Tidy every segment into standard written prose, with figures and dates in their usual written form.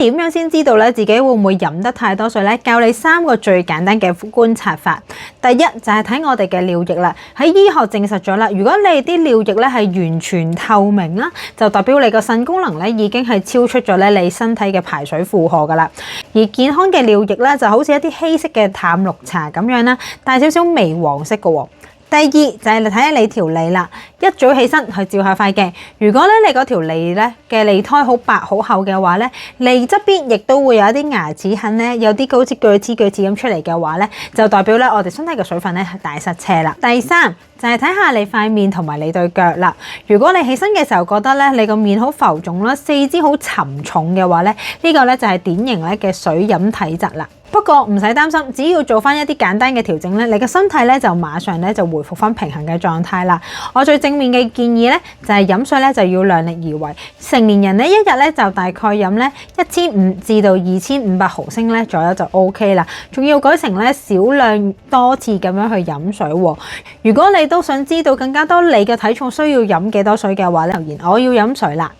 點樣先知道咧自己會唔會飲得太多水咧？教你3個最簡單嘅觀察法。第一就係睇我哋嘅尿液啦。喺醫學證實咗啦，如果你啲尿液咧係完全透明啦，就代表你個腎功能咧已經係超出咗咧你身體嘅排水負荷噶啦。而健康嘅尿液咧就好似一啲稀釋嘅淡綠茶咁樣啦，帶少少微黃色嘅喎。第二就係睇下你條脷啦，一早起身去照下塊鏡。如果咧你嗰條脷咧嘅脷苔好白好厚嘅話咧，脷側邊亦都會有一啲牙齒痕咧，有啲好似鋸齒咁出嚟嘅話咧，就代表咧我哋身體嘅水分咧係大塞車啦。第三就係睇下你塊面同埋你對腳啦。如果你起身嘅時候覺得咧你個面好浮腫啦，四肢好沉重嘅話咧，呢個咧就係典型咧嘅水飲體質啦。不過唔使擔心，只要做翻一啲簡單嘅調整咧，你嘅身體咧就馬上咧就回復翻平衡嘅狀態啦。我最正面嘅建議咧就係飲水咧就要量力而為。成年人咧一日咧就大概飲咧1500至到2500毫升咧左右就 OK 啦。仲要改成咧少量多次咁樣去飲水喎。如果你都想知道更加多你嘅體重需要飲幾多水嘅話咧，留言我要飲水啦。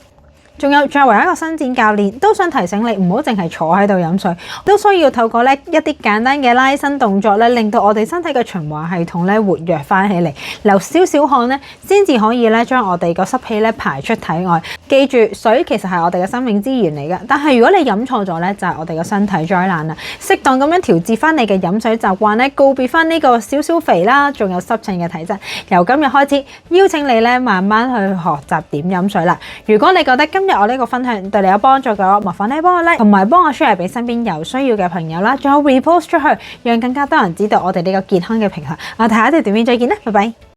仲有作為一個伸展教練，都想提醒你唔好淨係坐喺度飲水，都需要透過咧一啲簡單嘅拉伸動作咧，令到我哋身體嘅循環系統咧活躍翻起嚟，流少少汗咧，先至可以咧將我哋個濕氣咧排出體外。記住，水其實係我哋嘅生命資源嚟嘅，但係如果你飲錯咗咧，就係我哋嘅身體災難啦。適當咁樣調節翻你嘅飲水習慣咧，告別翻呢個少少肥啦，仲有濕疹嘅體質。由今日開始，邀請你咧慢慢去學習點飲水啦。如果你覺得今日我呢個分享對你有幫助嘅話，麻煩你幫我 like 同埋幫我 share 俾身邊有需要嘅朋友啦，仲有 repost 出去，讓更加多人知道我哋呢個健康嘅平衡。我哋下一條短片再見啦，拜拜。